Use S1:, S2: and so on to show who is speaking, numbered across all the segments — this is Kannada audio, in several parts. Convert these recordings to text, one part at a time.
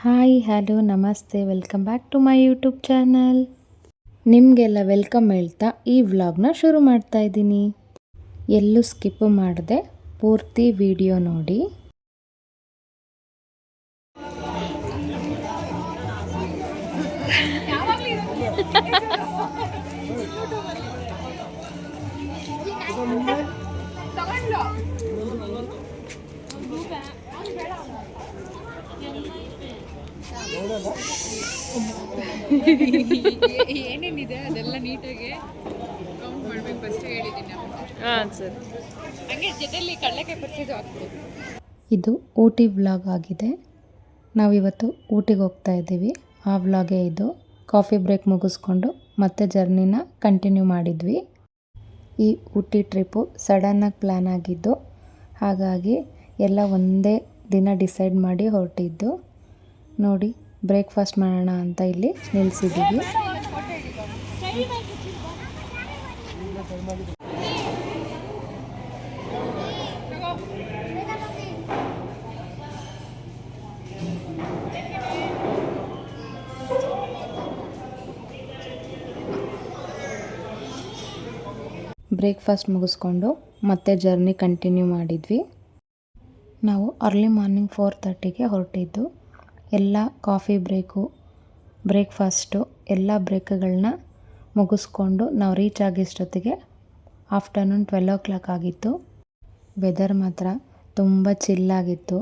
S1: ಹಾಯ್ ಹಲೋ ನಮಸ್ತೆ welcome back to my YouTube channel. ನಿಮಗೆಲ್ಲ ವೆಲ್ಕಮ್ ಹೇಳ್ತಾ ಈ ವ್ಲಾಗ್ನ ಶುರು ಮಾಡ್ತಾ ಇದ್ದೀನಿ. ಎಲ್ಲೂ ಸ್ಕಿಪ್ ಮಾಡದೆ ಪೂರ್ತಿ ವಿಡಿಯೋ ನೋಡಿ.
S2: ಏನೇನಿದೆ ಅದೆಲ್ಲ ನೀಟಾಗಿ ಕೌಂಟ್ ಮಾಡ್ಬೇಕು ಫಸ್ಟ್ ಹೇಳಿದ್ದೀನಿ. ಹಾಂ ಸರ್, ಹಂಗೆ ಜೊತೆಲಿ ಕಡಲೆಕಾಯಿ ಪರಿಚಯ ಹಾಕ್ಬೋದು.
S1: ಇದು ಊಟಿ ವ್ಲಾಗ್ ಆಗಿದೆ. ನಾವಿವತ್ತು ಊಟಿಗೆ ಹೋಗ್ತಾ ಇದ್ದೀವಿ. ಆ ವ್ಲಾಗೇ ಇದು. ಕಾಫಿ ಬ್ರೇಕ್ ಮುಗಿಸ್ಕೊಂಡು ಮತ್ತೆ ಜರ್ನಿನ ಕಂಟಿನ್ಯೂ ಮಾಡಿದ್ವಿ. ಈ ಊಟಿ ಟ್ರಿಪ್ಪು ಸಡನ್ನಾಗಿ ಪ್ಲ್ಯಾನ್ ಆಗಿದ್ದು, ಹಾಗಾಗಿ ಎಲ್ಲ ಒಂದೇ ದಿನ ಡಿಸೈಡ್ ಮಾಡಿ ಹೊರಟಿದ್ದು. ನೋಡಿ, ಬ್ರೇಕ್ಫಾಸ್ಟ್ ಮಾಡೋಣ ಅಂತ ಇಲ್ಲಿ ನಿಲ್ಲಿಸಿದ್ದೀವಿ. ಬ್ರೇಕ್ಫಾಸ್ಟ್ ಮುಗಿಸ್ಕೊಂಡು ಮತ್ತೆ ಜರ್ನಿ ಕಂಟಿನ್ಯೂ ಮಾಡಿದ್ವಿ. ನಾವು ಅರ್ಲಿ ಮಾರ್ನಿಂಗ್ 4:30ಗೆ ಹೊರಟಿದ್ದು. ಎಲ್ಲ ಕಾಫಿ ಬ್ರೇಕು, ಬ್ರೇಕ್ಫಾಸ್ಟು ಎಲ್ಲ ಬ್ರೇಕ್ಗಳನ್ನ ಮುಗಿಸ್ಕೊಂಡು ನಾವು ರೀಚ್ ಆಗಿಷ್ಟೊತ್ತಿಗೆ ಆಫ್ಟರ್ನೂನ್ 12 ಆಗಿತ್ತು. ವೆದರ್ ಮಾತ್ರ ತುಂಬ ಚಿಲ್ಲಾಗಿತ್ತು.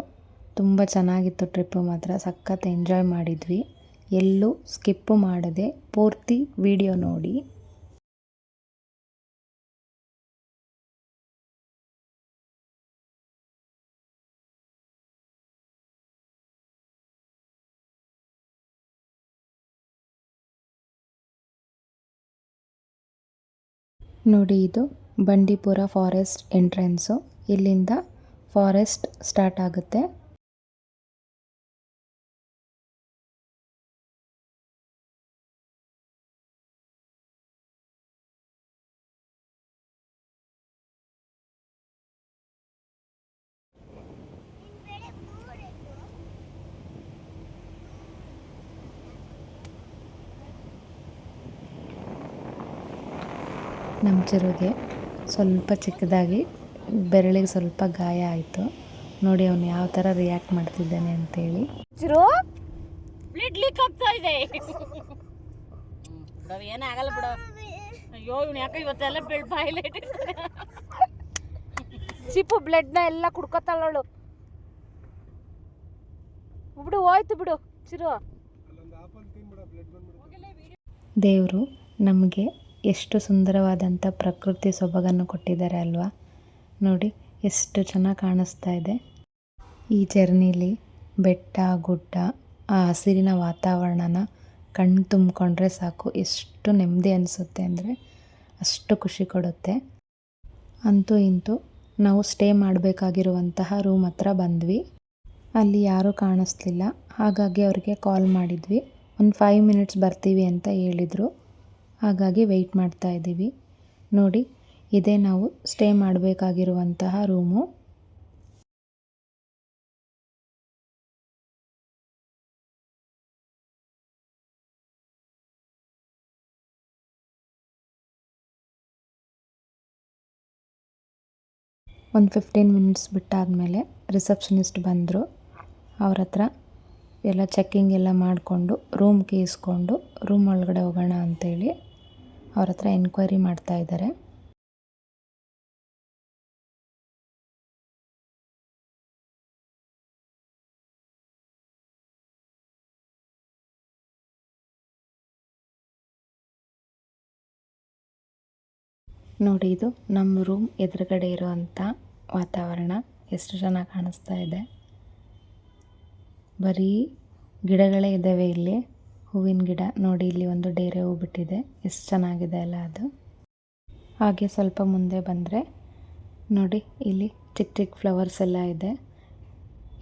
S1: ತುಂಬ ಚೆನ್ನಾಗಿತ್ತು. ಟ್ರಿಪ್ಪು ಮಾತ್ರ ಸಖತ್ ಎಂಜಾಯ್ ಮಾಡಿದ್ವಿ. ಎಲ್ಲೂ ಸ್ಕಿಪ್ಪು ಮಾಡದೆ ಪೂರ್ತಿ ವಿಡಿಯೋ ನೋಡಿ. ನೋಡಿ, ಇದು ಬಂಡೀಪುರ ಫಾರೆಸ್ಟ್ ಎಂಟ್ರೆನ್ಸು. ಇಲ್ಲಿಂದ ಫಾರೆಸ್ಟ್ ಸ್ಟಾರ್ಟ್ ಆಗುತ್ತೆ. ನಮ್ಮ ಚಿರುಗೆ ಸ್ವಲ್ಪ ಚಿಕ್ಕದಾಗಿ ಬೆರಳಿಗೆ ಸ್ವಲ್ಪ ಗಾಯ ಆಯಿತು. ನೋಡಿ ಅವನು ಯಾವ ಥರ ರಿಯಾಕ್ಟ್ ಮಾಡ್ತಿದ್ದಾನೆ ಅಂತೇಳಿ.
S3: ಚಿರು ಬ್ಲಡ್ ಲೀಕ್ ಆಗ್ತಾ ಇದೆ. ಏನಾಗಲ್ಲ ಬಿಡು. ಅಯ್ಯೋ ಇವ್ನು ಯಾಕೆ ಇವತ್ತೆಲ್ಲ ಬಾಯಿಲೆ ಚಿಪ್ಪು ಬ್ಲಡ್ನ ಎಲ್ಲ ಕುಡ್ಕೊತಾಳವಳು. ಬಿಡು, ಹೋಯ್ತು ಬಿಡು ಚಿರು.
S1: ದೇವರು ನಮಗೆ ಎಷ್ಟು ಸುಂದರವಾದಂಥ ಪ್ರಕೃತಿ ಸೊಬಗನ್ನು ಕೊಟ್ಟಿದ್ದಾರೆ ಅಲ್ವಾ. ನೋಡಿ ಎಷ್ಟು ಚೆನ್ನಾಗಿ ಕಾಣಿಸ್ತಾ ಇದೆ. ಈ ಜರ್ನಿಲಿ ಬೆಟ್ಟ ಗುಡ್ಡ, ಆ ಹಸಿರಿನ ವಾತಾವರಣನ ಕಣ್ಣು ತುಂಬಿಕೊಂಡ್ರೆ ಸಾಕು, ಎಷ್ಟು ನೆಮ್ಮದಿ ಅನಿಸುತ್ತೆ ಅಂದರೆ ಅಷ್ಟು ಖುಷಿ ಕೊಡುತ್ತೆ. ಅಂತೂ ಇಂತೂ ನಾವು ಸ್ಟೇ ಮಾಡಬೇಕಾಗಿರುವಂತಹ ರೂಮ್ ಹತ್ರ ಬಂದ್ವಿ. ಅಲ್ಲಿ ಯಾರೂ ಕಾಣಿಸ್ಲಿಲ್ಲ. ಹಾಗಾಗಿ ಅವ್ರಿಗೆ ಕಾಲ್ ಮಾಡಿದ್ವಿ. ಒಂದು 5 ಮಿನಿಟ್ಸ್ ಬರ್ತೀವಿ ಅಂತ ಹೇಳಿದರು. ಹಾಗಾಗಿ ವೆಯ್ಟ್ ಮಾಡ್ತಾ ಇದ್ದೀವಿ. ನೋಡಿ, ಇದೇ ನಾವು ಸ್ಟೇ ಮಾಡಬೇಕಾಗಿರುವಂತಹ ರೂಮು. ಒಂದು 15 ಮಿನಿಟ್ಸ್ ಬಿಟ್ಟಾದಮೇಲೆ ರಿಸೆಪ್ಷನಿಸ್ಟ್ ಬಂದರು. ಅವ್ರ ಹತ್ರ ಎಲ್ಲ ಚೆಕ್ಕಿಂಗ್ ಎಲ್ಲ ಮಾಡಿಕೊಂಡು ರೂಮ್ ಕೀ ಇಸ್ಕೊಂಡು ರೂಮ್ ಒಳಗಡೆ ಹೋಗೋಣ ಅಂತೇಳಿ ಅವ್ರ ಹತ್ರ ಎನ್ಕ್ವೈರಿ ಮಾಡ್ತಾ ಇದ್ದಾರೆ. ನೋಡಿ, ಇದು ನಮ್ಮ ರೂಮ್ ಎದುರುಗಡೆ ಇರೋವಂಥ ವಾತಾವರಣ ಎಷ್ಟು ಚೆನ್ನಾಗಿ ಕಾಣಿಸ್ತಾ ಇದೆ. ಬರೀ ಗಿಡಗಳೇ ಇದ್ದಾವೆ ಇಲ್ಲಿ. ಹೂವಿನ ಗಿಡ ನೋಡಿ, ಇಲ್ಲಿ ಒಂದು ಡೇರೆ ಹೂ ಬಿಟ್ಟಿದೆ. ಎಷ್ಟು ಚೆನ್ನಾಗಿದೆ ಅಲ್ಲ ಅದು. ಹಾಗೆ ಸ್ವಲ್ಪ ಮುಂದೆ ಬಂದರೆ ನೋಡಿ, ಇಲ್ಲಿ ಚಿಕ್ಕ ಚಿಕ್ಕ ಫ್ಲವರ್ಸ್ ಎಲ್ಲ ಇದೆ.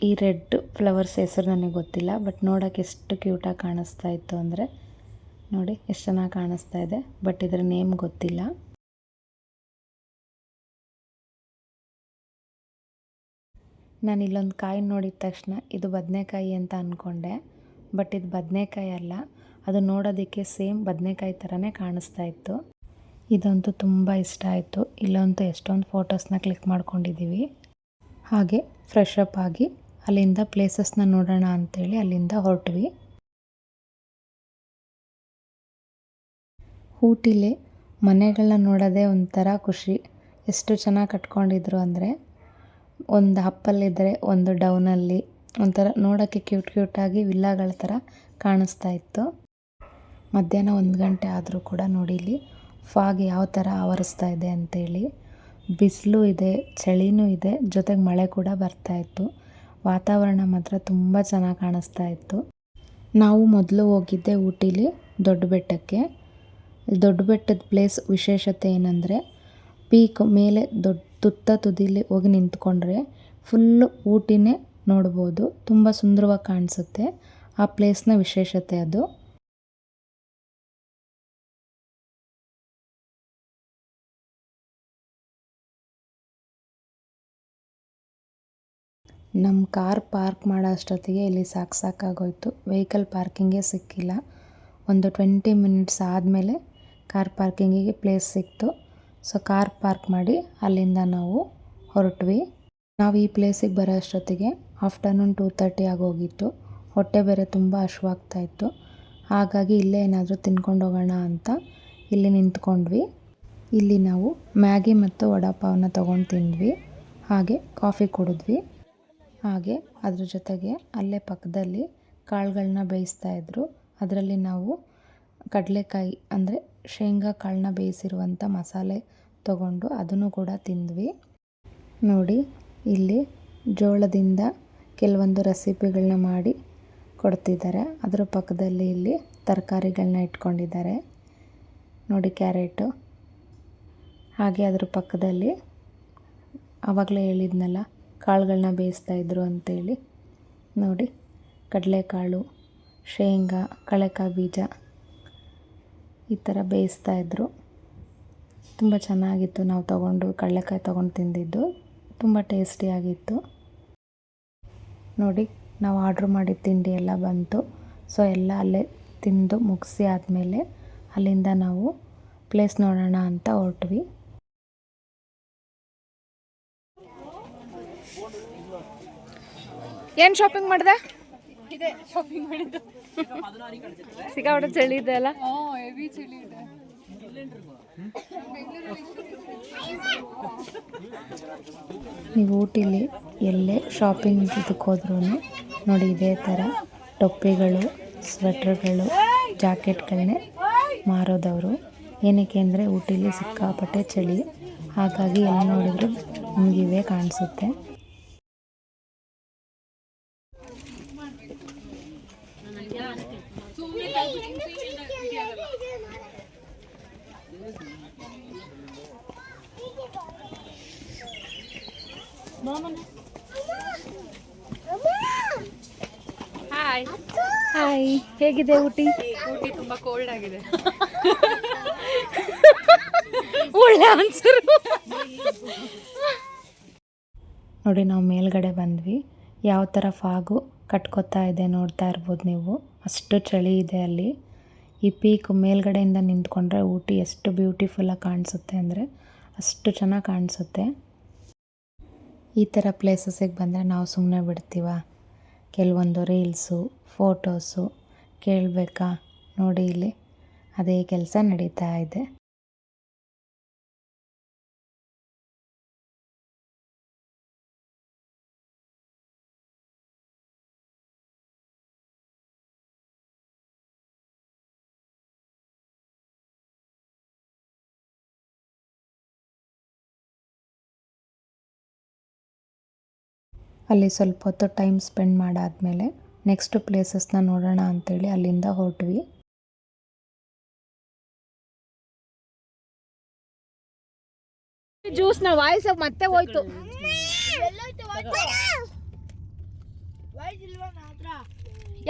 S1: ಈ ರೆಡ್ ಫ್ಲವರ್ಸ್ ಹೆಸರು ನನಗೆ ಗೊತ್ತಿಲ್ಲ, ಬಟ್ ನೋಡೋಕ್ಕೆ ಎಷ್ಟು ಕ್ಯೂಟಾಗಿ ಕಾಣಿಸ್ತಾ ಇತ್ತು ಅಂದರೆ ನೋಡಿ ಎಷ್ಟು ಚೆನ್ನಾಗಿ ಕಾಣಿಸ್ತಾ ಇದೆ. ಬಟ್ ಇದರ ನೇಮ್ ಗೊತ್ತಿಲ್ಲ. ನಾನು ಇಲ್ಲೊಂದು ಕಾಯಿ ನೋಡಿದ ತಕ್ಷಣ ಇದು ಬದನೆಕಾಯಿ ಅಂತ ಅಂದ್ಕೊಂಡೆ. ಬಟ್ ಇದು ಬದನೆಕಾಯಿ ಅಲ್ಲ, ಅದು ನೋಡೋದಕ್ಕೆ ಸೇಮ್ ಬದನೆಕಾಯಿ ಥರನೇ ಕಾಣಿಸ್ತಾ ಇತ್ತು. ಇದಂತೂ ತುಂಬ ಇಷ್ಟ ಆಯಿತು. ಇಲ್ಲಂತೂ ಎಷ್ಟೊಂದು ಫೋಟೋಸ್ನ ಕ್ಲಿಕ್ ಮಾಡ್ಕೊಂಡಿದ್ದೀವಿ. ಹಾಗೆ ಫ್ರೆಶ್ ಅಪ್ ಆಗಿ ಅಲ್ಲಿಂದ ಪ್ಲೇಸಸ್ನ ನೋಡೋಣ ಅಂಥೇಳಿ ಅಲ್ಲಿಂದ ಹೊರಟ್ವಿ. ಊಟಿಲಿ ಮನೆಗಳನ್ನ ನೋಡೋದೇ ಒಂಥರ ಖುಷಿ. ಎಷ್ಟು ಚೆನ್ನಾಗಿ ಕಟ್ಕೊಂಡಿದ್ರು ಅಂದರೆ, ಒಂದು ಅಪ್ಪಲ್ಲಿದ್ದರೆ ಒಂದು ಡೌನಲ್ಲಿ, ಒಂಥರ ನೋಡೋಕ್ಕೆ ಕ್ಯೂಟಾಗಿ ವಿಲ್ಲಾಗಳ ಥರ ಕಾಣಿಸ್ತಾ ಇತ್ತು. ಮಧ್ಯಾಹ್ನ 1 ಗಂಟೆ ಆದರೂ ಕೂಡ ನೋಡಿ ಇಲ್ಲಿ ಫಾಗ್ ಯಾವ ಥರ ಆವರಿಸ್ತಾ ಇದೆ ಅಂತೇಳಿ. ಬಿಸಿಲು ಇದೆ, ಚಳಿನೂ ಇದೆ, ಜೊತೆಗೆ ಮಳೆ ಕೂಡ ಬರ್ತಾಯಿತ್ತು. ವಾತಾವರಣ ಮಾತ್ರ ತುಂಬ ಚೆನ್ನಾಗಿ ಕಾಣಿಸ್ತಾ ಇತ್ತು. ನಾವು ಮೊದಲು ಹೋಗಿದ್ದೆ ಊಟಿಲಿ ದೊಡ್ಡ ಬೆಟ್ಟಕ್ಕೆ. ದೊಡ್ಡ ಬೆಟ್ಟದ ಪ್ಲೇಸ್ ವಿಶೇಷತೆ ಏನಂದರೆ, ಪೀಕ್ ಮೇಲೆ ತುತ್ತ ತುದಿಲಿ ಹೋಗಿ ನಿಂತ್ಕೊಂಡ್ರೆ ಫುಲ್ಲು ಊಟಿನೇ ನೋಡ್ಬೋದು. ತುಂಬ ಸುಂದರವಾಗಿ ಕಾಣಿಸುತ್ತೆ. ಆ ಪ್ಲೇಸ್ನ ವಿಶೇಷತೆ ಅದು. ನಮ್ಮ ಕಾರ್ ಪಾರ್ಕ್ ಮಾಡೋ ಅಷ್ಟೊತ್ತಿಗೆ ಇಲ್ಲಿ ಸಾಕಾಗೋಯ್ತು. ವೆಹಿಕಲ್ ಪಾರ್ಕಿಂಗೇ ಸಿಕ್ಕಿಲ್ಲ. ಒಂದು 20 ಮಿನಿಟ್ಸ್ ಆದಮೇಲೆ ಕಾರ್ ಪಾರ್ಕಿಂಗಿಗೆ ಪ್ಲೇಸ್ ಸಿಕ್ತು. ಸೊ ಕಾರ್ ಪಾರ್ಕ್ ಮಾಡಿ ಅಲ್ಲಿಂದ ನಾವು ಹೊರಟ್ವಿ. ನಾವು ಈ ಪ್ಲೇಸಿಗೆ ಬರೋ ಅಷ್ಟೊತ್ತಿಗೆ ಆಫ್ಟರ್ನೂನ್ 2:30 ಆಗೋಗಿತ್ತು. ಹೊಟ್ಟೆ ಬೇರೆ ತುಂಬ ಹಶ್ವಾಗ್ತಾಯಿತ್ತು. ಹಾಗಾಗಿ ಇಲ್ಲೇ ಏನಾದರೂ ತಿನ್ಕೊಂಡು ಹೋಗೋಣ ಅಂತ ಇಲ್ಲಿ ನಿಂತ್ಕೊಂಡ್ವಿ. ಇಲ್ಲಿ ನಾವು ಮ್ಯಾಗಿ ಮತ್ತು ವಡಾಪಾವನ್ನ ತೊಗೊಂಡು ತಿಂದ್ವಿ. ಹಾಗೆ ಕಾಫಿ ಕುಡಿದ್ವಿ. ಹಾಗೆ ಅದ್ರ ಜೊತೆಗೆ ಅಲ್ಲೇ ಪಕ್ಕದಲ್ಲಿ ಕಾಳುಗಳನ್ನ ಬೇಯಿಸ್ತಾಯಿದ್ರು. ಅದರಲ್ಲಿ ನಾವು ಕಡಲೆಕಾಯಿ ಅಂದರೆ ಶೇಂಗಾ ಕಾಳನ್ನ ಬೇಯಿಸಿರುವಂಥ ಮಸಾಲೆ ತೊಗೊಂಡು ಅದನ್ನು ಕೂಡ ತಿಂದ್ವಿ. ನೋಡಿ ಇಲ್ಲಿ ಜೋಳದಿಂದ ಕೆಲವೊಂದು ರೆಸಿಪಿಗಳನ್ನ ಮಾಡಿ ಕೊಡ್ತಿದ್ದಾರೆ. ಅದರ ಪಕ್ಕದಲ್ಲಿ ಇಲ್ಲಿ ತರಕಾರಿಗಳನ್ನ ಇಟ್ಕೊಂಡಿದ್ದಾರೆ. ನೋಡಿ ಕ್ಯಾರೆಟು. ಹಾಗೆ ಅದ್ರ ಪಕ್ಕದಲ್ಲಿ ಆವಾಗಲೇ ಹೇಳಿದ್ನಲ್ಲ ಕಾಳುಗಳನ್ನ ಬೇಯಿಸ್ತಾಯಿದ್ರು ಅಂತೇಳಿ. ನೋಡಿ ಕಡಲೆಕಾಳು, ಶೇಂಗಾ, ಕಡಲೆಕಾಯಿ ಬೀಜ ಈ ಥರ ಬೇಯಿಸ್ತಾಯಿದ್ರು. ತುಂಬ ಚೆನ್ನಾಗಿತ್ತು. ನಾವು ಕಡಲೆಕಾಯಿ ತೊಗೊಂಡು ತಿಂದಿದ್ದು ತುಂಬ ಟೇಸ್ಟಿಯಾಗಿತ್ತು. ನೋಡಿ ನಾವು ಆರ್ಡ್ರ್ ಮಾಡಿದ ತಿಂಡಿ ಎಲ್ಲ ಬಂತು. ಸೊ ಎಲ್ಲ ಅಲ್ಲೇ ತಿಂದು ಮುಗಿಸಿ ಆದಮೇಲೆ ಅಲ್ಲಿಂದ ನಾವು ಪ್ಲೇಸ್ ನೋಡೋಣ ಅಂತ ಹೊರಟ್ವಿ.
S2: ಏನು ಶಾಪಿಂಗ್ ಮಾಡಿದೆ? ಇದೆ ಶಾಪಿಂಗ್ ಮಾಡಿದ್ದು. ಸಿಕ್ಕಾಪಟ್ಟೆ ಚಳಿ ಇದೆ ಅಲ್ಲ? ಹೆವಿ ಚಳಿ ಇದೆ.
S1: ನೀವು ಊಟಿಲಿ ಎಲ್ಲೇ ಶಾಪಿಂಗ್ ಇದಕ್ಕೆ ಹೋದ್ರೂ ನೋಡಿ ಇದೇ ಥರ ಟೊಪ್ಪಿಗಳು, ಸ್ವೆಟ್ರ್ಗಳು, ಜಾಕೆಟ್ಗಳನ್ನೇ ಮಾರೋದವರು. ಏನಕ್ಕೆ ಅಂದರೆ ಊಟಿಲಿ ಸಿಕ್ಕಾಪಟ್ಟೆ ಚಳಿ. ಹಾಗಾಗಿ ಎಲ್ಲಿ ನೋಡಿದ್ರು ನಿಮಗೆ ಇವೇ ಕಾಣಿಸುತ್ತೆ.
S2: ಹಾಯ್
S1: ಹಾಯ್, ಹೇಗಿದೆ ಊಟಿ?
S2: ಊಟಿ ತುಂಬ ಕೋಲ್ಡ್ ಆಗಿದೆ. ಒಳ್ಳೆ ಆನ್ಸರ್.
S1: ನೋಡಿ ನಾವು ಮೇಲ್ಗಡೆ ಬಂದ್ವಿ. ಯಾವ ಥರ ಫಾಗು ಕಟ್ಕೋತಾ ಇದೆ ನೋಡ್ತಾ ಇರ್ಬೋದು ನೀವು. ಅಷ್ಟು ಚಳಿ ಇದೆ ಅಲ್ಲಿ. ಈ ಪೀಕ್ ಮೇಲ್ಗಡೆಯಿಂದ ನಿಂತ್ಕೊಂಡ್ರೆ ಊಟಿ ಎಷ್ಟು ಬ್ಯೂಟಿಫುಲ್ಲಾಗಿ ಕಾಣಿಸುತ್ತೆ ಅಂದರೆ ಅಷ್ಟು ಚೆನ್ನಾಗಿ ಕಾಣಿಸುತ್ತೆ. ಈ ಥರ ಪ್ಲೇಸಸ್ಸಿಗೆ ಬಂದರೆ ನಾವು ಸುಮ್ಮನೆ ಬಿಡ್ತೀವ? ಕೆಲವೊಂದು ರೀಲ್ಸು, ಫೋಟೋಸು ಕೇಳಬೇಕಾ? ನೋಡಿ ಇಲ್ಲಿ ಅದೇ ಕೆಲಸ ನಡೀತಾ ಇದೆ. ಅಲ್ಲಿ ಸ್ವಲ್ಪ ಹೊತ್ತು ಟೈಮ್ ಸ್ಪೆಂಡ್ ಮಾಡಾದಮೇಲೆ ನೆಕ್ಸ್ಟ್ ಪ್ಲೇಸಸ್ನ ನೋಡೋಣ ಅಂಥೇಳಿ ಅಲ್ಲಿಂದ ಹೊರಟ್ವಿ.
S3: ಜ್ಯೂಸ್ನ ವಾಯ್ಸ್ ಮತ್ತೆ ಹೋಯ್ತು.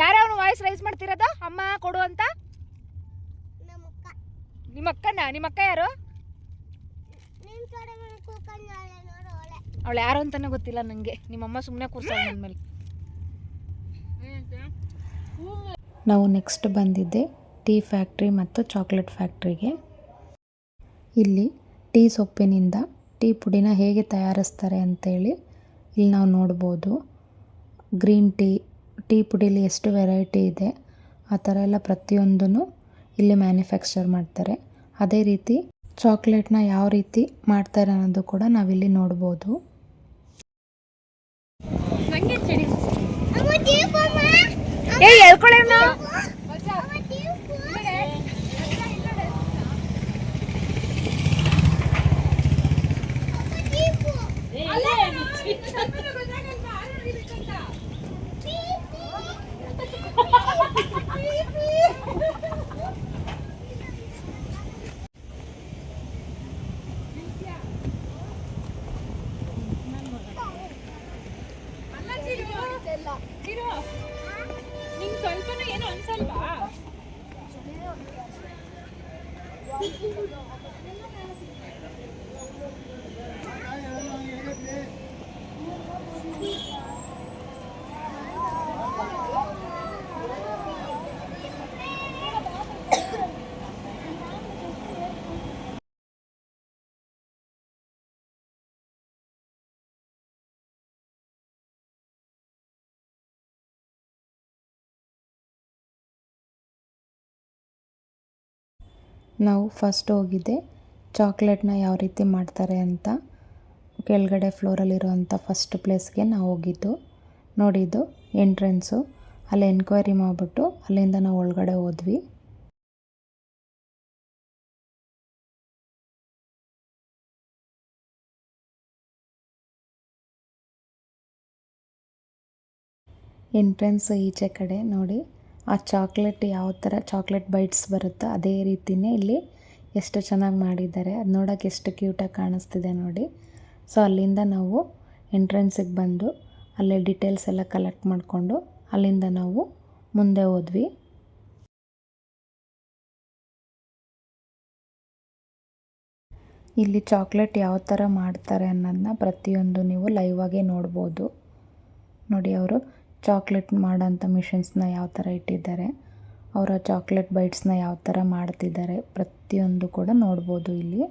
S3: ಯಾರವನು ವಾಯ್ಸ್ ರೈಸ್ ಮಾಡ್ತಿರೋದ? ಅಮ್ಮ ಕೊಡು ಅಂತ. ನಿಮ್ಮ ಅಕ್ಕ ಯಾರು? ಅವಳು ಯಾರು ಅಂತಾನೆ ಗೊತ್ತಿಲ್ಲ ನನಗೆ. ನಿಮ್ಮಮ್ಮ ಸುಮ್ಮನೆ ಕೂರ್ಸ ನನ್ನ ಮೇಲೆ.
S1: ನಾವು ನೆಕ್ಸ್ಟ್ ಬಂದಿದ್ದೆ ಟೀ ಫ್ಯಾಕ್ಟ್ರಿ ಮತ್ತು ಚಾಕ್ಲೇಟ್ ಫ್ಯಾಕ್ಟ್ರಿಗೆ. ಇಲ್ಲಿ ಟೀ ಸೊಪ್ಪಿನಿಂದ ಟೀ ಪುಡಿನ ಹೇಗೆ ತಯಾರಿಸ್ತಾರೆ ಅಂತೇಳಿ ಇಲ್ಲಿ ನಾವು ನೋಡ್ಬೋದು. ಗ್ರೀನ್ ಟೀ ಪುಡೀಲಿ ಎಷ್ಟು ವೆರೈಟಿ ಇದೆ, ಆ ಥರ ಎಲ್ಲ ಪ್ರತಿಯೊಂದೂ ಇಲ್ಲಿ ಮ್ಯಾನುಫ್ಯಾಕ್ಚರ್ ಮಾಡ್ತಾರೆ. ಅದೇ ರೀತಿ ಚಾಕ್ಲೇಟ್ನ ಯಾವ ರೀತಿ ಮಾಡ್ತಾರೆ ಅನ್ನೋದು ಕೂಡ ನಾವಿಲ್ಲಿ ನೋಡ್ಬೋದು.
S2: ನಿಂಗೆ ಸ್ವಲ್ಪನೂ ಏನು ಅನ್ಸಲ್ವಾ?
S1: ನಾವು ಫಸ್ಟ್ ಹೋಗಿದ್ದೆ ಚಾಕ್ಲೇಟ್ನ ಯಾವ ರೀತಿ ಮಾಡ್ತಾರೆ ಅಂತ ಕೆಳಗಡೆ ಫ್ಲೋರಲ್ಲಿರುವಂಥ ಫಸ್ಟ್ ಪ್ಲೇಸ್ಗೆ ನಾವು ಹೋಗಿದ್ದು. ನೋಡಿದ್ದು ಎಂಟ್ರೆನ್ಸು, ಅಲ್ಲಿ ಎನ್ಕ್ವೈರಿ ಮಾಡಿಬಿಟ್ಟು ಅಲ್ಲಿಂದ ನಾವು ಒಳಗಡೆ ಹೋದ್ವಿ. ಎಂಟ್ರೆನ್ಸ್ ಈಚೆ ಕಡೆ ನೋಡಿ ಆ ಚಾಕ್ಲೇಟ್ ಯಾವ ಥರ ಚಾಕ್ಲೇಟ್ ಬೈಟ್ಸ್ ಬರುತ್ತೋ ಅದೇ ರೀತಿಯೇ ಇಲ್ಲಿ ಎಷ್ಟು ಚೆನ್ನಾಗಿ ಮಾಡಿದ್ದಾರೆ. ಅದು ನೋಡೋಕೆ ಎಷ್ಟು ಕ್ಯೂಟಾಗಿ ಕಾಣಿಸ್ತಿದೆ ನೋಡಿ. ಸೊ ಅಲ್ಲಿಂದ ನಾವು ಎಂಟ್ರೆನ್ಸಿಗೆ ಬಂದು ಅಲ್ಲೇ ಡೀಟೇಲ್ಸ್ ಎಲ್ಲ ಕಲೆಕ್ಟ್ ಮಾಡಿಕೊಂಡು ಅಲ್ಲಿಂದ ನಾವು ಮುಂದೆ ಹೋದ್ವಿ. ಇಲ್ಲಿ ಚಾಕ್ಲೇಟ್ ಯಾವ ಥರ ಮಾಡ್ತಾರೆ ಅನ್ನೋದನ್ನ ಪ್ರತಿಯೊಂದು ನೀವು ಲೈವ್ ಆಗೇ ನೋಡ್ಬೋದು. ನೋಡಿ ಅವರು ಚಾಕ್ಲೇಟ್ ಮಾಡೋಂಥ ಮಿಷನ್ಸ್ನ ಯಾವ ಥರ ಇಟ್ಟಿದ್ದಾರೆ, ಅವರ ಚಾಕ್ಲೇಟ್ ಬೈಟ್ಸ್ನ ಯಾವ ಥರ ಮಾಡ್ತಿದ್ದಾರೆ ಪ್ರತಿಯೊಂದು ಕೂಡ ನೋಡ್ಬೋದು ಇಲ್ಲಿ.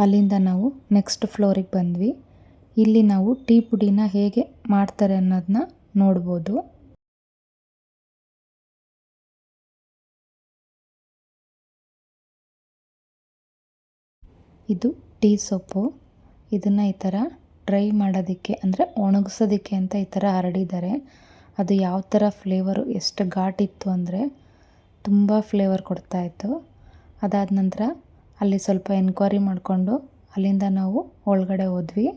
S1: ಅಲ್ಲಿಂದ ನಾವು ನೆಕ್ಸ್ಟ್ ಫ್ಲೋರಿಗೆ ಬಂದ್ವಿ. ಇಲ್ಲಿ ನಾವು ಟೀ ಪುಡಿನ ಹೇಗೆ ಮಾಡ್ತಾರೆ ಅನ್ನೋದನ್ನ ನೋಡ್ಬೋದು. ಇದು ಟೀ ಸೊಪ್ಪು. ಇದನ್ನು ಈ ಥರ ಡ್ರೈ ಮಾಡೋದಕ್ಕೆ ಅಂದರೆ ಒಣಗಿಸೋದಕ್ಕೆ ಅಂತ ಈ ಥರ ಹರಡಿದ್ದಾರೆ. ಅದು ಯಾವ ಥರ ಫ್ಲೇವರು ಎಷ್ಟು ಘಾಟಿತ್ತು ಅಂದರೆ ತುಂಬ ಫ್ಲೇವರ್ ಕೊಡ್ತಾಯಿತ್ತು. ಅದಾದ ನಂತರ ಅಲ್ಲಿ ಸ್ವಲ್ಪ ಎನ್ಕ್ವೈರಿ ಮಾಡಿಕೊಂಡು ಅಲ್ಲಿಂದ ನಾವು ಒಳಗಡೆ ಹೋದ್ವಿ.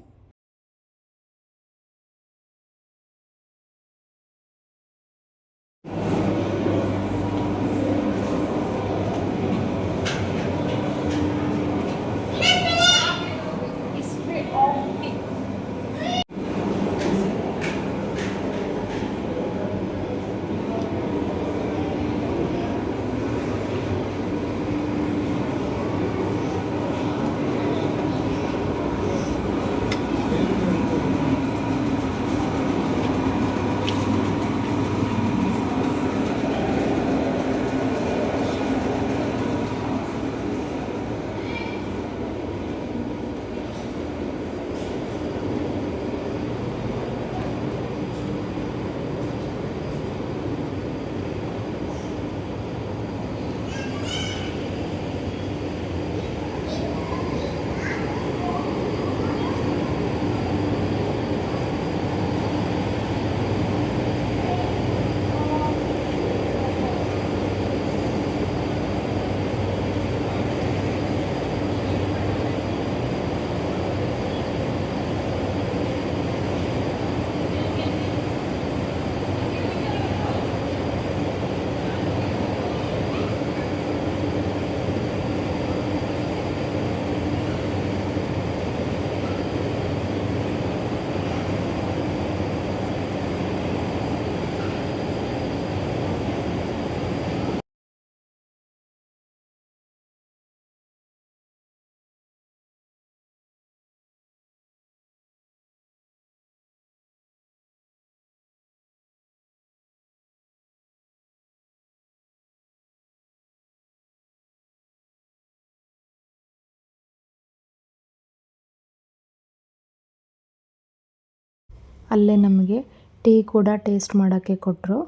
S1: ಅಲ್ಲೇ ನಮಗೆ ಟೀ ಕೂಡ ಟೇಸ್ಟ್ ಮಾಡೋಕ್ಕೆ ಕೊಟ್ಟರು.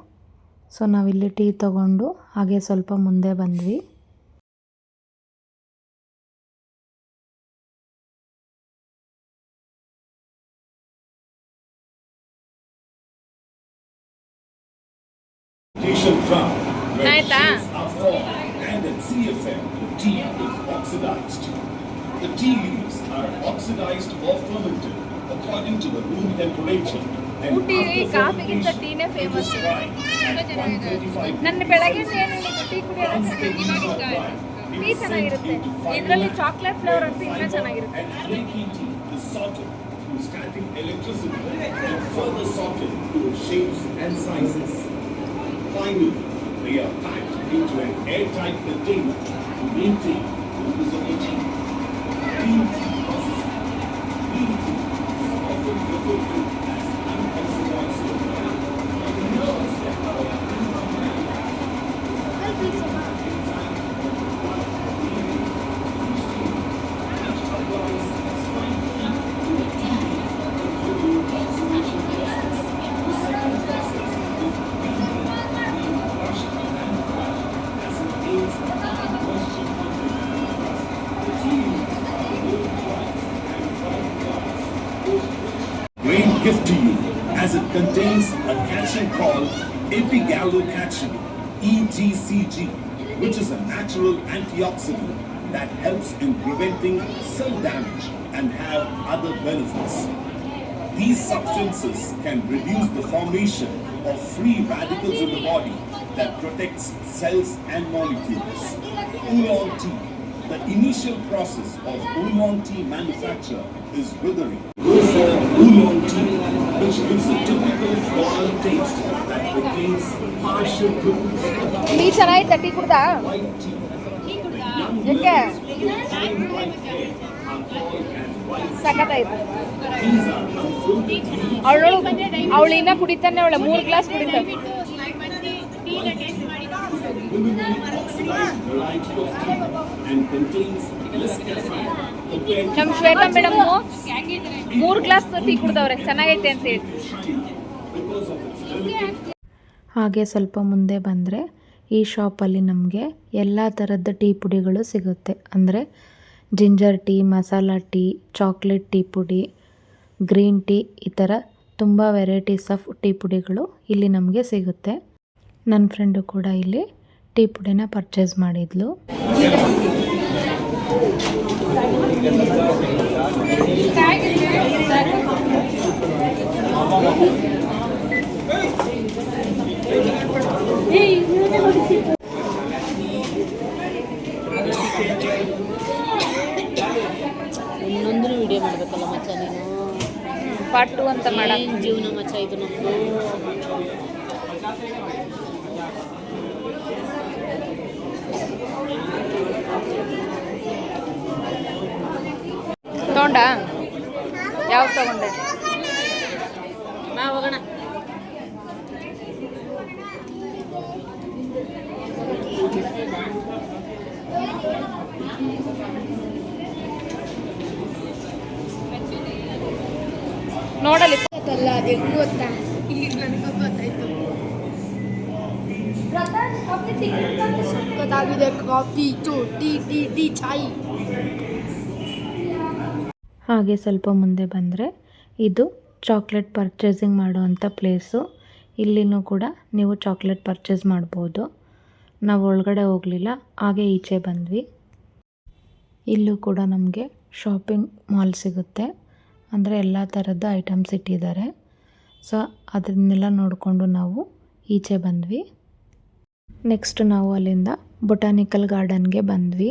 S1: ಸೊ ನಾವಿಲ್ಲಿ ಟೀ ತಗೊಂಡು ಹಾಗೆ ಸ್ವಲ್ಪ ಮುಂದೆ ಬಂದ್ವಿ.
S2: ಆಯ್ತಾ?
S4: And at CFM, the tea is oxidized. The tea leaves are oxidized or fermented according to the room temperature. And
S2: Ooty ಕಾಫಿಗಿಂತ ಟೀನೇ ಫೇಮಸ್. ನನ್ನ ಬೆಳಗ್ಗೆ ಟೀ ಕುಡಿಯೋದು ಟೀ ಚೆನ್ನಾಗಿರುತ್ತೆ. ಇದರಲ್ಲಿ ಚಾಕ್ಲೇಟ್ ಫ್ಲೇವರ್ ಅಂತೂ ಇನ್ನೂ ಚೆನ್ನಾಗಿರುತ್ತೆ.
S4: flaky tea is sorted through static electricity and further sorted to shapes and sizes. Finally, they are packed into an airtight container to maintain the visibility. Green tea processing. Green tea is often referred to as unoxidized. Great gift to you as it contains a catchin called epigallocatchin, EGCG, which is a natural antioxidant that helps in preventing cell damage and have other benefits. These substances can reduce the formation of free radicals in the body that protects cells and molecules. Oolong tea. The initial process of oolong tea manufacture is withering. Go for oolong tea, which gives a typical floral taste that contains partial glucose.
S2: Tea ಚೆನ್ನಾಗಿತ್ತ? ಟೀ ಕುಡ್ದಾ?
S4: White tea.
S2: ಯಾಕೆ?
S4: Fine white hair are called as white.
S2: ಸಖತ್ತಾಯ್ತು.
S4: These are unfiltered leaves.
S2: ಅವಳು ಇನ್ನ ಕುಡಿತಾನೆ, ಅವಳ 3 glass ಕುಡಿತಾಳೆ.
S4: Minimally oxidized variety of tea and contains less caffeine compared to
S2: ನಮ್ಮ ಶ್ವೇತಾ ಮೇಡಮ್ 3 ಗ್ಲಾಸ್ ಟೀ ಕುಡ್ದವ್ರೆ, ಚೆನ್ನಾಗೈತೆ ಅಂತ ಹೇಳಿ.
S4: because of its delicate.
S1: ಹಾಗೆ ಸ್ವಲ್ಪ ಮುಂದೆ ಬಂದರೆ ಈ ಶಾಪಲ್ಲಿ ನಮಗೆ ಎಲ್ಲ ಥರದ ಟೀ ಪುಡಿಗಳು ಸಿಗುತ್ತೆ. ಅಂದರೆ ginger tea, masala tea, chocolate tea ಪುಡಿ, ಗ್ರೀನ್ ಟೀ, ಈ ಥರ ತುಂಬ ವೆರೈಟೀಸ್ ಆಫ್ ಟೀ ಪುಡಿಗಳು ಇಲ್ಲಿ ನಮಗೆ ಸಿಗುತ್ತೆ. ನನ್ನ ಫ್ರೆಂಡು ಕೂಡ ಇಲ್ಲಿ ಟೀ ಪುಡಿನ ಪರ್ಚೇಸ್ ಮಾಡಿದ್ಲು.
S3: ಇನ್ನೊಂದು ವಿಡಿಯೋ ಮಾಡಬೇಕಲ್ಲ ಮಚ್ಚ ನೀನು.
S2: ಪಾರ್ಟ್ 2 ಅಂತ ಮಾಡ.
S3: ಏನ್ ಜೀವನ ಮಚ್ಚ ಇದು ನಮ್ಮದು.
S2: ತಗೊಂಡ? ಯಾವ್ದು ತಗೊಂಡೆ?
S3: ಬಾ ಹೋಗೋಣ.
S2: ನೋಡಲಿ.
S5: ಸಕ್ಕತ್ತಾಗಿದೆ ಕಾಫಿ, ಟೀ ಚಾಯ್.
S1: ಹಾಗೆ ಸ್ವಲ್ಪ ಮುಂದೆ ಬಂದರೆ ಇದು ಚಾಕ್ಲೇಟ್ ಪರ್ಚೇಸಿಂಗ್ ಮಾಡೋವಂಥ ಪ್ಲೇಸು. ಇಲ್ಲಿನೂ ಕೂಡ ನೀವು ಚಾಕ್ಲೇಟ್ ಪರ್ಚೇಸ್ ಮಾಡ್ಬೋದು. ನಾವು ಒಳಗಡೆ ಹೋಗಲಿಲ್ಲ, ಹಾಗೆ ಈಚೆ ಬಂದ್ವಿ. ಇಲ್ಲೂ ಕೂಡ ನಮಗೆ ಶಾಪಿಂಗ್ ಮಾಲ್ ಸಿಗುತ್ತೆ. ಅಂದರೆ ಎಲ್ಲ ಥರದ ಐಟಮ್ಸ್ ಇಟ್ಟಿದ್ದಾರೆ. ಸೊ ಅದನ್ನೆಲ್ಲ ನೋಡಿಕೊಂಡು ನಾವು ಈಚೆ ಬಂದ್ವಿ. ನೆಕ್ಸ್ಟ್ ನಾವು ಅಲ್ಲಿಂದ ಬೊಟಾನಿಕಲ್ ಗಾರ್ಡನ್ಗೆ ಬಂದ್ವಿ.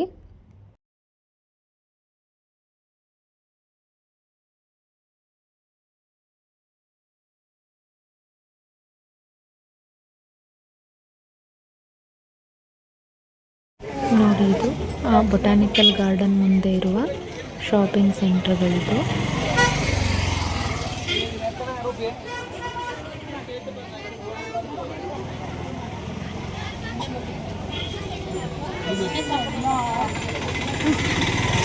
S1: ನೋಡಿ, ಇದು ಆ ಬೊಟಾನಿಕಲ್ ಗಾರ್ಡನ್ ಮುಂದೆ ಇರುವ ಶಾಪಿಂಗ್ ಸೆಂಟರ್ಗಳಿದು.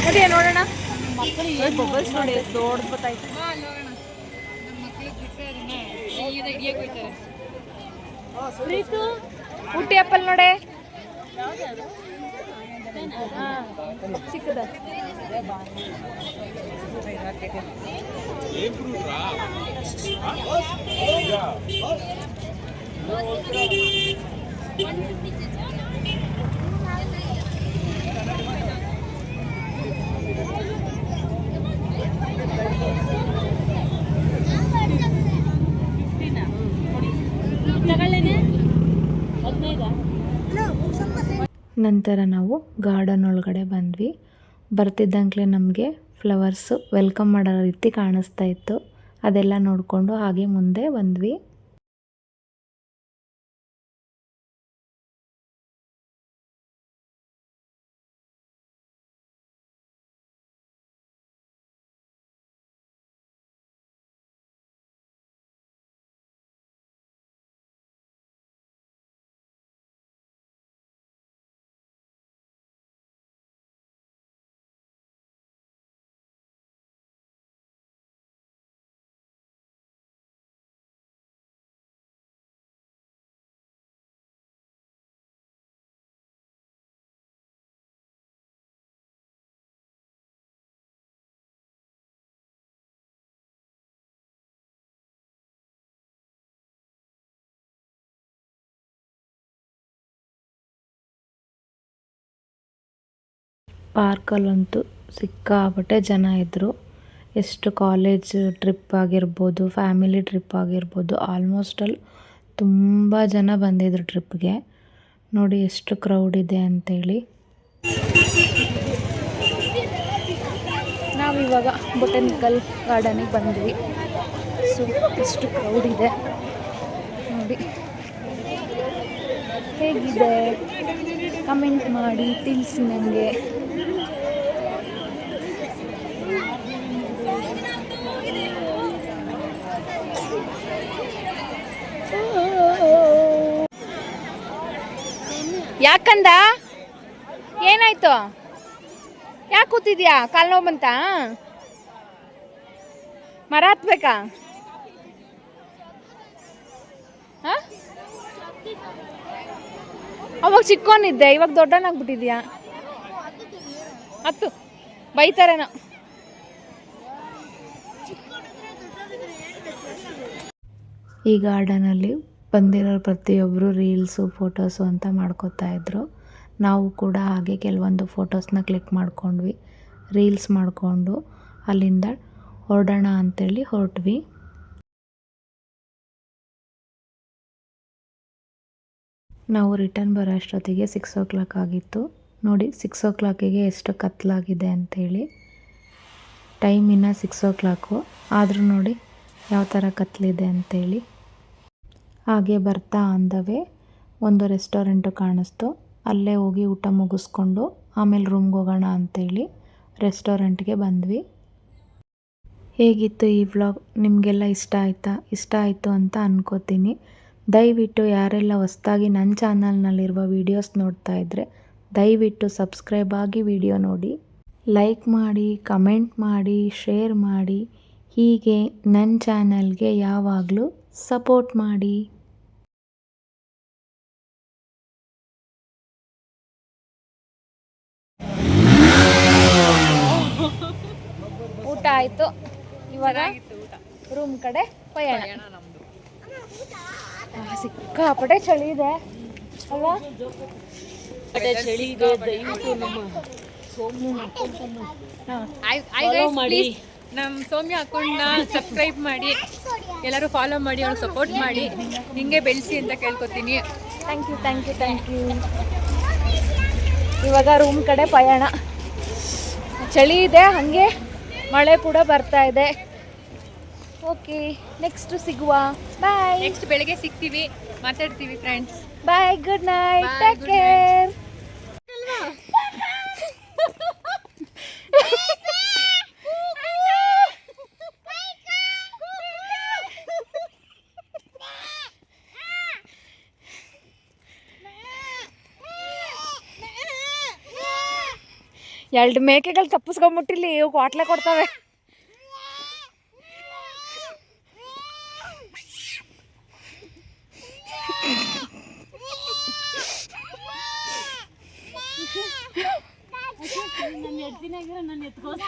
S2: ನೋಡಿ ನೋಡೋಣ.
S3: ಮಕ್ಕಳಿಗೆ ಬಬಲ್ಸ್ ನೋಡಿ ದೊಡ್ಡ ಗೊತ್ತಾಯ್ತು.
S2: ನಮ್ಮ ಮಕ್ಕಳಿಗೆ ಬಿಟ್ಟರೆ ತೆಗಿಯಕ್ಕೆ ಹೋಗ್ತಾರೆ.
S3: ಪ್ರೀತು
S1: ಊಟಿ ಆಪಲ್ ನೋಡೆ ಚಿಕ್ಕದ.
S3: ತಗೊಳ್ಳೇನೆ 15.
S1: ನಂತರ ನಾವು ಗಾರ್ಡನ್ ಒಳಗಡೆ ಬಂದ್ವಿ. ಬರ್ತಿದ್ದಂಗೆ ನಮಗೆ ಫ್ಲವರ್ಸು ವೆಲ್ಕಮ್ ಮಾಡೋ ರೀತಿ ಕಾಣಿಸ್ತಾ ಇತ್ತು. ಅದೆಲ್ಲ ನೋಡಿಕೊಂಡು ಹಾಗೆ ಮುಂದೆ ಬಂದ್ವಿ. ಪಾರ್ಕಲ್ಲಂತೂ ಸಿಕ್ಕಾಪಟ್ಟೆ ಜನ ಇದ್ದರು. ಎಷ್ಟು ಕಾಲೇಜ್ ಟ್ರಿಪ್ ಆಗಿರ್ಬೋದು, ಫ್ಯಾಮಿಲಿ ಟ್ರಿಪ್ ಆಗಿರ್ಬೋದು, ಆಲ್ಮೋಸ್ಟಲ್ಲಿ ತುಂಬ ಜನ ಬಂದಿದ್ರು ಟ್ರಿಪ್ಗೆ. ನೋಡಿ ಎಷ್ಟು ಕ್ರೌಡ್ ಇದೆ ಅಂತೇಳಿ. ನಾವಿವಾಗ ಬೊಟಾನಿಕಲ್ ಗಾರ್ಡನಿಗೆ ಬಂದ್ವಿ. ಸೊ ಎಷ್ಟು ಕ್ರೌಡ್ ಇದೆ ನೋಡಿ. ಹೇಗಿದೆ ಕಮೆಂಟ್ ಮಾಡಿ ತಿಳಿಸಿ ನನಗೆ. ಯಾಕಂದ ಏನಾಯ್ತು? ಯಾಕೆ ಕೂತಿದ್ಯಾ? ಕಾಲು ನೋವು ಬಂತಾ? ಮರ ಹತ್ಬೇಕಾ? ಅವಾಗ ಚಿಕ್ಕೋನಿದ್ದೆ, ಇವಾಗ ದೊಡ್ಡವನಾಗ್ಬಿಟ್ಟಿದ್ಯಾ. ಹತ್ತು ಬೈತಾರೇನೋ. ಈ ಗಾರ್ಡನಲ್ಲಿ ಬಂದಿರೋ ಪ್ರತಿಯೊಬ್ಬರು ರೀಲ್ಸು ಫೋಟೋಸು ಅಂತ ಮಾಡ್ಕೋತಾ ಇದ್ರು. ನಾವು ಕೂಡ ಹಾಗೆ ಕೆಲವೊಂದು ಫೋಟೋಸ್ನ ಕ್ಲಿಕ್ ಮಾಡ್ಕೊಂಡ್ವಿ. ರೀಲ್ಸ್ ಮಾಡಿಕೊಂಡು ಅಲ್ಲಿಂದ ಹೊರಡೋಣ ಅಂತೇಳಿ ಹೊರಟ್ವಿ. ನಾವು ರಿಟರ್ನ್ ಬರೋ ಅಷ್ಟೊತ್ತಿಗೆ 6 o'clock ಆಗಿತ್ತು. ನೋಡಿ 6 o'clockಗೆ ಎಷ್ಟು ಕತ್ತಲಾಗಿದೆ ಅಂಥೇಳಿ. ಟೈಮ್ ಇನ್ನೂ 6 o'clock ಆದರೂ ನೋಡಿ ಯಾವ ಥರ ಕತ್ತಲಿದೆ ಅಂಥೇಳಿ. ಹಾಗೆ ಬರ್ತಾ ಆನ್ ದ ವೇ ಒಂದು ರೆಸ್ಟೋರೆಂಟು ಕಾಣಿಸ್ತು. ಅಲ್ಲೇ ಹೋಗಿ ಊಟ ಮುಗಿಸ್ಕೊಂಡು ಆಮೇಲೆ ರೂಮ್ಗೆ ಹೋಗೋಣ ಅಂಥೇಳಿ ರೆಸ್ಟೋರೆಂಟ್ಗೆ ಬಂದ್ವಿ. ಹೇಗಿತ್ತು ಈ ವ್ಲಾಗ್? ನಿಮಗೆಲ್ಲ ಇಷ್ಟ ಆಯಿತು ಅಂತ ಅನ್ಕೋತೀನಿ. ದಯವಿಟ್ಟು ಯಾರೆಲ್ಲ ಹೊಸದಾಗಿ ನನ್ನ ಚಾನಲ್ನಲ್ಲಿರುವ ವೀಡಿಯೋಸ್ ನೋಡ್ತಾ ಇದ್ದರೆ ದಯವಿಟ್ಟು ಸಬ್ಸ್ಕ್ರೈಬ್ ಆಗಿ ವಿಡಿಯೋ ನೋಡಿ, ಲೈಕ್ ಮಾಡಿ, ಕಮೆಂಟ್ ಮಾಡಿ, ಶೇರ್ ಮಾಡಿ. ಹೀಗೆ ನನ್ನ ಚಾನಲ್ಗೆ ಯಾವಾಗಲೂ ಸಪೋರ್ಟ್ ಮಾಡಿ. ಊಟ ಆಯಿತು. ಇವಾಗ ರೂಮ್ ಕಡೆ ಪಯಣ. ಸಿಕ್ಕಾಪಟ್ಟೆ ಚಳಿ ಇದೆ ಅಲ್ವಾ?
S3: ಚಳಿ ಇದೆ. ದಯವಿಟ್ಟು ನಮ್ಮ ಸೌಮ್ಯ ಮಾಡಿ,
S2: ನಮ್ಮ ಸೌಮ್ಯ ಅಕೌಂಟ್ನ ಸಬ್ಸ್ಕ್ರೈಬ್ ಮಾಡಿ, ಎಲ್ಲರೂ ಫಾಲೋ ಮಾಡಿ, ಅವ್ರಿಗೆ ಸಪೋರ್ಟ್ ಮಾಡಿ, ಹಿಂಗೆ ಬೆಳೆಸಿ ಅಂತ ಕೇಳ್ಕೊತೀನಿ.
S1: Thank you. ಇವಾಗ ರೂಮ್ ಕಡೆ ಪಯಣ. ಚಳಿ ಇದೆ, ಹಾಗೆ ಮಳೆ ಕೂಡ ಬರ್ತಾ ಇದೆ. ಓಕೆ, ನೆಕ್ಸ್ಟ್ ಸಿಗುವ. ಬಾಯ್.
S2: ನೆಕ್ಸ್ಟ್ ಬೆಳಗ್ಗೆ ಸಿಗ್ತೀವಿ, ಮಾತಾಡ್ತೀವಿ ಫ್ರೆಂಡ್ಸ್.
S1: ಬಾಯ್, ಗುಡ್ ನೈಟ್, ಟೇಕ್ ಕೇರ್. ಎರಡು ಮೇಕೆಗಳು ತಪ್ಪಿಸ್ಕೊಂಬಿಟ್ಟಿಲ್ಲಿ ಕ್ವಾಟ್ಲೆ ಕೊಡ್ತವೆ.
S3: ನನ್ನ ಹೆಡ್ತಿನಾಗಿರೋ ನನ್ನ ಎತ್ಕೋಸ್